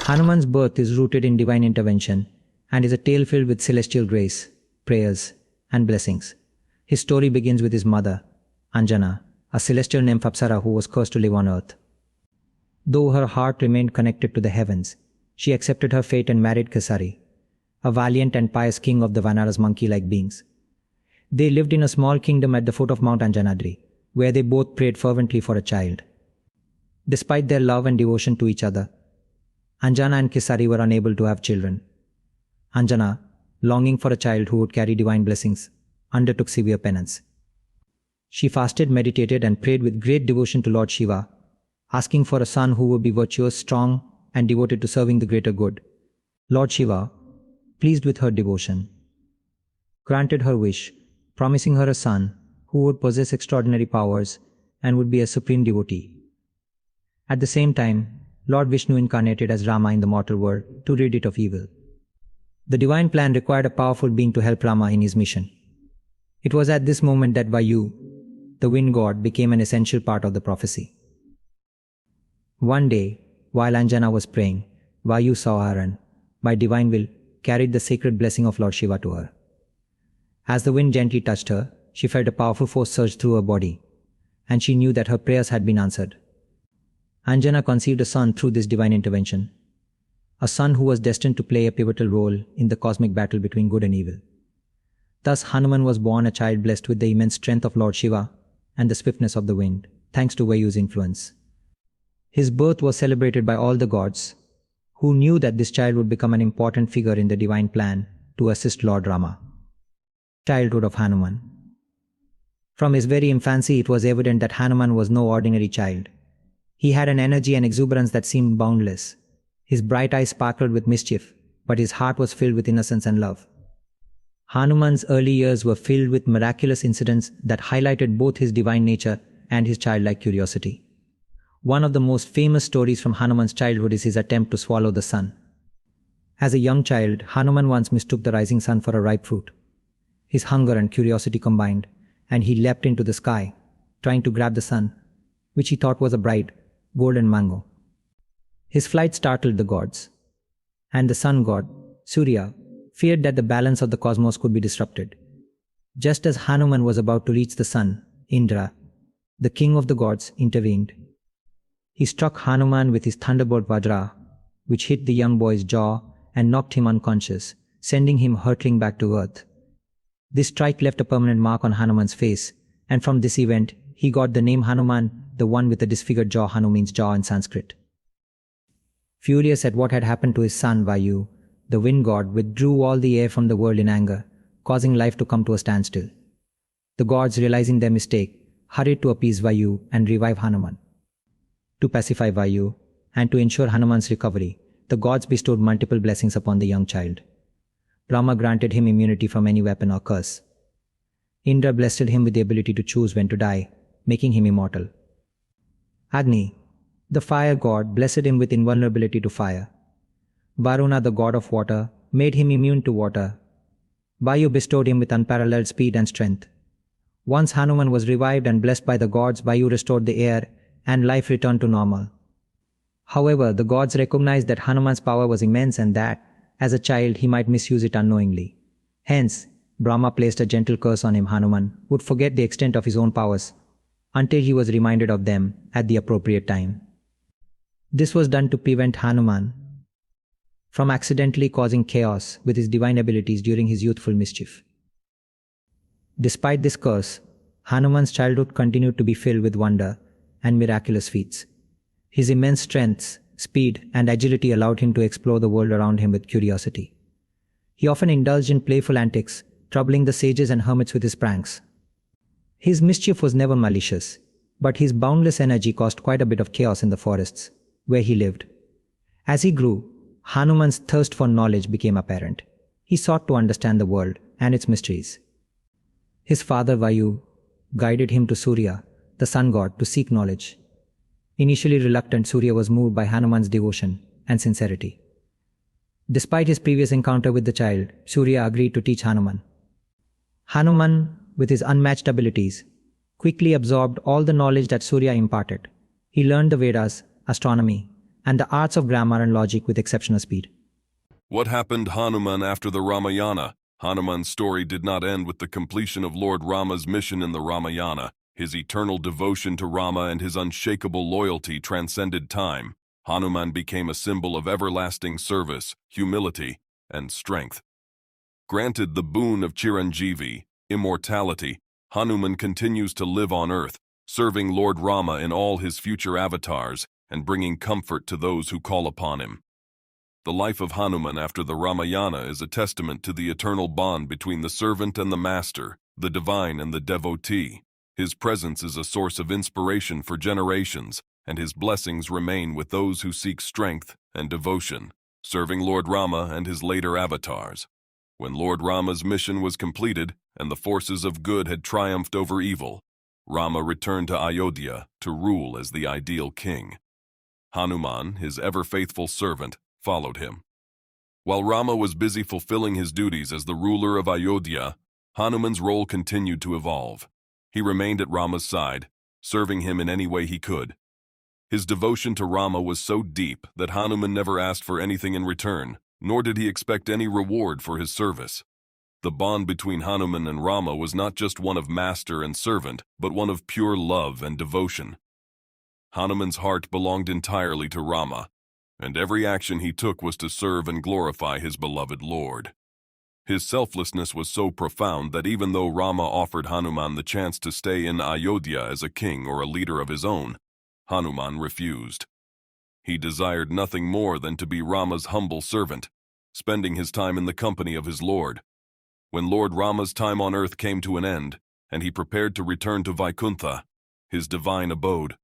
Hanuman's birth is rooted in divine intervention and is a tale filled with celestial grace, prayers, and blessings. His story begins with his mother, Anjana, a celestial nymph Apsara who was cursed to live on earth. Though her heart remained connected to the heavens, she accepted her fate and married Kesari, a valiant and pious king of the Vanara's monkey-like beings. They lived in a small kingdom at the foot of Mount Anjanadri, where they both prayed fervently for a child. Despite their love and devotion to each other, Anjana and Kesari were unable to have children. Anjana, longing for a child who would carry divine blessings, undertook severe penance. She fasted, meditated, and prayed with great devotion to Lord Shiva, asking for a son who would be virtuous, strong, and devoted to serving the greater good. Lord Shiva, pleased with her devotion, granted her wish, promising her a son who would possess extraordinary powers and would be a supreme devotee. At the same time, Lord Vishnu incarnated as Rama in the mortal world to rid it of evil. The divine plan required a powerful being to help Rama in his mission. It was at this moment that Vayu, the wind god, became an essential part of the prophecy. One day, while Anjana was praying, Vayu saw her and, by divine will, carried the sacred blessing of Lord Shiva to her. As the wind gently touched her, she felt a powerful force surge through her body, and she knew that her prayers had been answered. Anjana conceived a son through this divine intervention, a son who was destined to play a pivotal role in the cosmic battle between good and evil. Thus Hanuman was born a child blessed with the immense strength of Lord Shiva and the swiftness of the wind, thanks to Vayu's influence. His birth was celebrated by all the gods, who knew that this child would become an important figure in the divine plan to assist Lord Rama. Childhood of Hanuman. From his very infancy, it was evident that Hanuman was no ordinary child. He had an energy and exuberance that seemed boundless. His bright eyes sparkled with mischief, but his heart was filled with innocence and love. Hanuman's early years were filled with miraculous incidents that highlighted both his divine nature and his childlike curiosity. One of the most famous stories from Hanuman's childhood is his attempt to swallow the sun. As a young child, Hanuman once mistook the rising sun for a ripe fruit. His hunger and curiosity combined, and he leapt into the sky, trying to grab the sun, which he thought was a bright, golden mango. His flight startled the gods, and the sun god, Surya, feared that the balance of the cosmos could be disrupted. Just as Hanuman was about to reach the sun, Indra, the king of the gods, intervened. He struck Hanuman with his thunderbolt Vajra, which hit the young boy's jaw and knocked him unconscious, sending him hurtling back to earth. This strike left a permanent mark on Hanuman's face, and from this event, he got the name Hanuman, the one with the disfigured jaw. Hanu means jaw in Sanskrit. Furious at what had happened to his son Vayu, the wind god withdrew all the air from the world in anger, causing life to come to a standstill. The gods, realizing their mistake, hurried to appease Vayu and revive Hanuman. To pacify Vayu and to ensure Hanuman's recovery, the gods bestowed multiple blessings upon the young child. Brahma granted him immunity from any weapon or curse. Indra blessed him with the ability to choose when to die, making him immortal. Agni, the fire god, blessed him with invulnerability to fire. Varuna, the god of water, made him immune to water. Vayu bestowed him with unparalleled speed and strength. Once Hanuman was revived and blessed by the gods, Vayu restored the air, and life returned to normal. However, the gods recognized that Hanuman's power was immense and that, as a child, he might misuse it unknowingly. Hence, Brahma placed a gentle curse on him. Hanuman would forget the extent of his own powers until he was reminded of them at the appropriate time. This was done to prevent Hanuman from accidentally causing chaos with his divine abilities during his youthful mischief. Despite this curse, Hanuman's childhood continued to be filled with wonder and miraculous feats. His immense strength, speed, and agility allowed him to explore the world around him with curiosity. He often indulged in playful antics, troubling the sages and hermits with his pranks. His mischief was never malicious, but his boundless energy caused quite a bit of chaos in the forests where he lived. As he grew, Hanuman's thirst for knowledge became apparent. He sought to understand the world and its mysteries. His father Vayu guided him to Surya, the sun god, to seek knowledge. Initially reluctant, Surya was moved by Hanuman's devotion and sincerity. Despite his previous encounter with the child, Surya agreed to teach Hanuman. Hanuman, with his unmatched abilities, quickly absorbed all the knowledge that Surya imparted. He learned the Vedas, astronomy, and the arts of grammar and logic with exceptional speed. What happened Hanuman after the Ramayana? Hanuman's story did not end with the completion of Lord Rama's mission in the Ramayana. His eternal devotion to Rama and his unshakable loyalty transcended time. Hanuman became a symbol of everlasting service, humility, and strength. Granted the boon of Chiranjeevi, immortality, Hanuman continues to live on earth, serving Lord Rama in all his future avatars and bringing comfort to those who call upon him. The life of Hanuman after the Ramayana is a testament to the eternal bond between the servant and the master, the divine and the devotee. His presence is a source of inspiration for generations, and his blessings remain with those who seek strength and devotion, serving Lord Rama and his later avatars. When Lord Rama's mission was completed and the forces of good had triumphed over evil, Rama returned to Ayodhya to rule as the ideal king. Hanuman, his ever-faithful servant, followed him. While Rama was busy fulfilling his duties as the ruler of Ayodhya, Hanuman's role continued to evolve. He remained at Rama's side, serving him in any way he could. His devotion to Rama was so deep that Hanuman never asked for anything in return, nor did he expect any reward for his service. The bond between Hanuman and Rama was not just one of master and servant, but one of pure love and devotion. Hanuman's heart belonged entirely to Rama, and every action he took was to serve and glorify his beloved Lord. His selflessness was so profound that even though Rama offered Hanuman the chance to stay in Ayodhya as a king or a leader of his own, Hanuman refused. He desired nothing more than to be Rama's humble servant, spending his time in the company of his Lord. When Lord Rama's time on earth came to an end, and he prepared to return to Vaikuntha, his divine abode,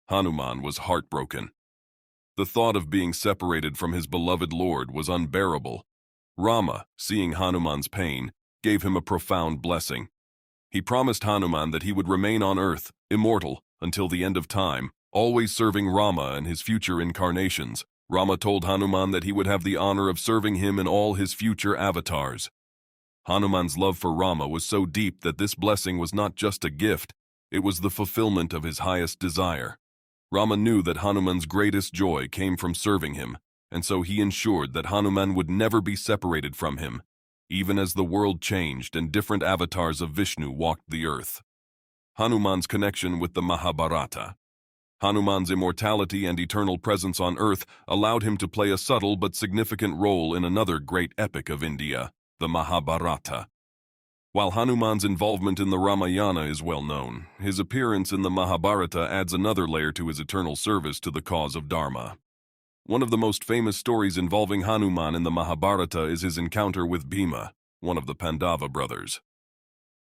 Hanuman was heartbroken. The thought of being separated from his beloved Lord was unbearable. Rama, seeing Hanuman's pain, gave him a profound blessing. He promised Hanuman that he would remain on earth, immortal, until the end of time, always serving Rama and his future incarnations. Rama told Hanuman that he would have the honor of serving him in all his future avatars. Hanuman's love for Rama was so deep that this blessing was not just a gift, it was the fulfillment of his highest desire. Rama knew that Hanuman's greatest joy came from serving him, and so he ensured that Hanuman would never be separated from him, even as the world changed and different avatars of Vishnu walked the earth. Hanuman's connection with the Mahabharata. Hanuman's immortality and eternal presence on earth allowed him to play a subtle but significant role in another great epic of India, the Mahabharata. While Hanuman's involvement in the Ramayana is well known, his appearance in the Mahabharata adds another layer to his eternal service to the cause of Dharma. One of the most famous stories involving Hanuman in the Mahabharata is his encounter with Bhima, one of the Pandava brothers.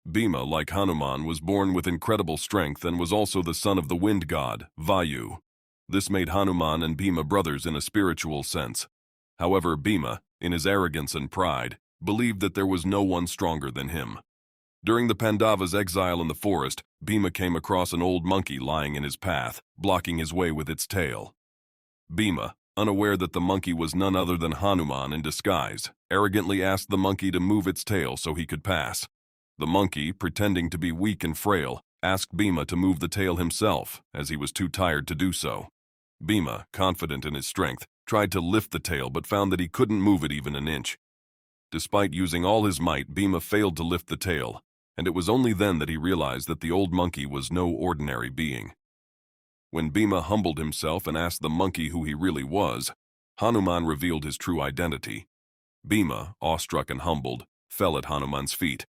Bhima, like Hanuman, was born with incredible strength and was also the son of the wind god, Vayu. This made Hanuman and Bhima brothers in a spiritual sense. However, Bhima, in his arrogance and pride, believed that there was no one stronger than him. During the Pandavas' exile in the forest, Bhima came across an old monkey lying in his path, blocking his way with its tail. Bhima, unaware that the monkey was none other than Hanuman in disguise, arrogantly asked the monkey to move its tail so he could pass. The monkey, pretending to be weak and frail, asked Bhima to move the tail himself, as he was too tired to do so. Bhima, confident in his strength, tried to lift the tail but found that he couldn't move it even an inch. Despite using all his might, Bhima failed to lift the tail, and it was only then that he realized that the old monkey was no ordinary being. When Bhima humbled himself and asked the monkey who he really was, Hanuman revealed his true identity. Bhima, awestruck and humbled, fell at Hanuman's feet.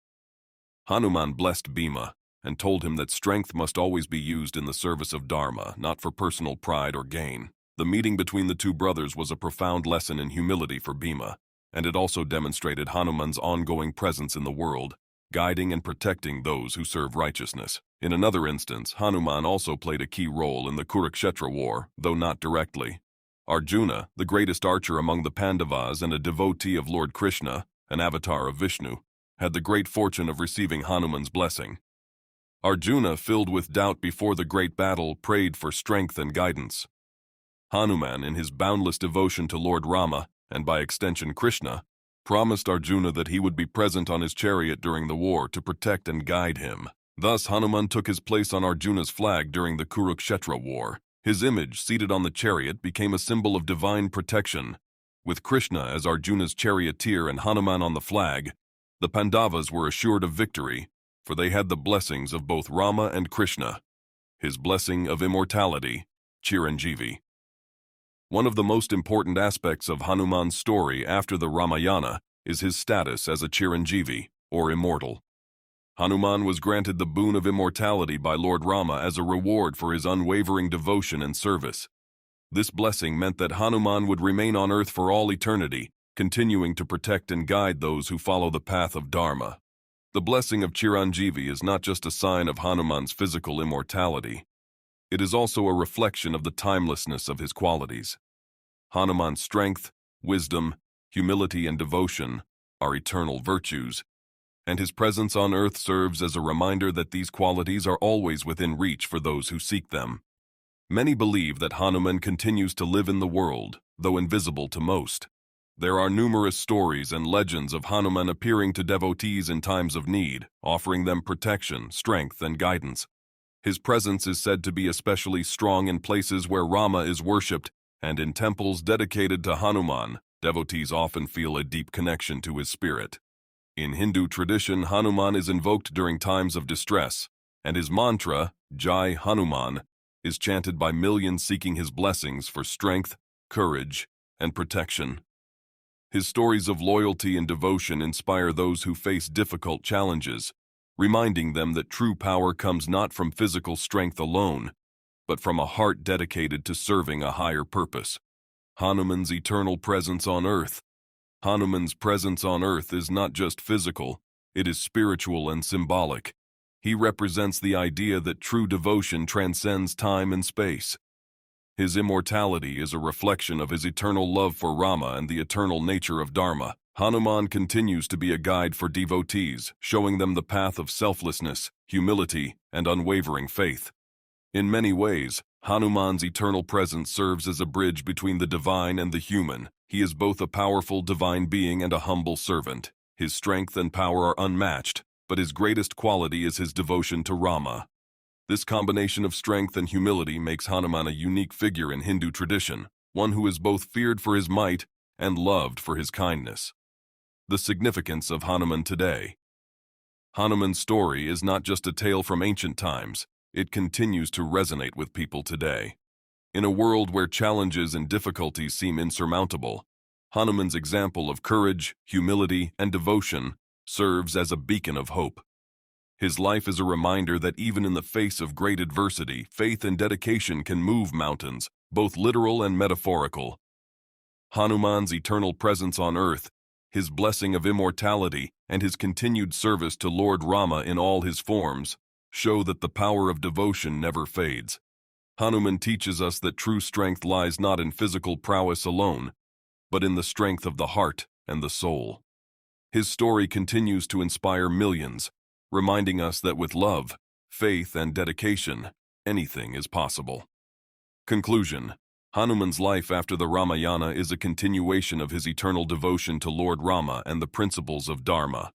Hanuman blessed Bhima and told him that strength must always be used in the service of Dharma, not for personal pride or gain. The meeting between the two brothers was a profound lesson in humility for Bhima, and it also demonstrated Hanuman's ongoing presence in the world, guiding and protecting those who serve righteousness. In another instance, Hanuman also played a key role in the Kurukshetra war, though not directly. Arjuna, the greatest archer among the Pandavas and a devotee of Lord Krishna, an avatar of Vishnu, had the great fortune of receiving Hanuman's blessing. Arjuna, filled with doubt before the great battle, prayed for strength and guidance. Hanuman, in his boundless devotion to Lord Rama, and by extension Krishna, promised Arjuna that he would be present on his chariot during the war to protect and guide him. Thus, Hanuman took his place on Arjuna's flag during the Kurukshetra war, His image, seated on the chariot, became a symbol of divine protection. With Krishna as Arjuna's charioteer and Hanuman on the flag, the Pandavas were assured of victory, for they had the blessings of both Rama and Krishna. His blessing of immortality, Chiranjeevi. One of the most important aspects of Hanuman's story after the Ramayana is his status as a Chiranjeevi, or immortal. Hanuman was granted the boon of immortality by Lord Rama as a reward for his unwavering devotion and service. This blessing meant that Hanuman would remain on earth for all eternity, continuing to protect and guide those who follow the path of Dharma. The blessing of Chiranjeevi is not just a sign of Hanuman's physical immortality. It is also a reflection of the timelessness of his qualities. Hanuman's strength, wisdom, humility, and devotion are eternal virtues, and his presence on earth serves as a reminder that these qualities are always within reach for those who seek them. Many believe that Hanuman continues to live in the world, though invisible to most. There are numerous stories and legends of Hanuman appearing to devotees in times of need, offering them protection, strength, and guidance. His presence is said to be especially strong in places where Rama is worshipped, and in temples dedicated to Hanuman, devotees often feel a deep connection to his spirit. In Hindu tradition, Hanuman is invoked during times of distress, and his mantra, Jai Hanuman, is chanted by millions seeking his blessings for strength, courage, and protection. His stories of loyalty and devotion inspire those who face difficult challenges, reminding them that true power comes not from physical strength alone, but from a heart dedicated to serving a higher purpose. Hanuman's eternal presence on earth. Hanuman's presence on earth is not just physical, it is spiritual and symbolic. He represents the idea that true devotion transcends time and space. His immortality is a reflection of his eternal love for Rama and the eternal nature of Dharma. Hanuman continues to be a guide for devotees, showing them the path of selflessness, humility, and unwavering faith. In many ways, Hanuman's eternal presence serves as a bridge between the divine and the human. He is both a powerful divine being and a humble servant. His strength and power are unmatched, but his greatest quality is his devotion to Rama. This combination of strength and humility makes Hanuman a unique figure in Hindu tradition, one who is both feared for his might and loved for his kindness. The significance of Hanuman today. Hanuman's story is not just a tale from ancient times, it continues to resonate with people today. In a world where challenges and difficulties seem insurmountable, Hanuman's example of courage, humility, and devotion serves as a beacon of hope. His life is a reminder that even in the face of great adversity, faith and dedication can move mountains, both literal and metaphorical. Hanuman's eternal presence on earth, his blessing of immortality, and his continued service to Lord Rama in all his forms show that the power of devotion never fades. Hanuman teaches us that true strength lies not in physical prowess alone, but in the strength of the heart and the soul. His story continues to inspire millions, reminding us that with love, faith, and dedication, anything is possible. Conclusion. Hanuman's life after the Ramayana is a continuation of his eternal devotion to Lord Rama and the principles of Dharma.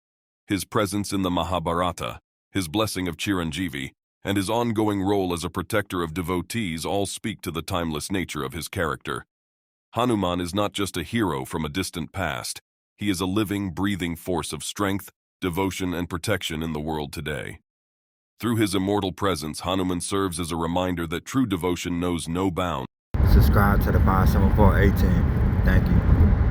His presence in the Mahabharata, his blessing of Chiranjeevi, and his ongoing role as a protector of devotees all speak to the timeless nature of his character. Hanuman is not just a hero from a distant past, he is a living, breathing force of strength, devotion, and protection in the world today. Through his immortal presence, Hanuman serves as a reminder that true devotion knows no bounds. Subscribe to the 57418. Thank you.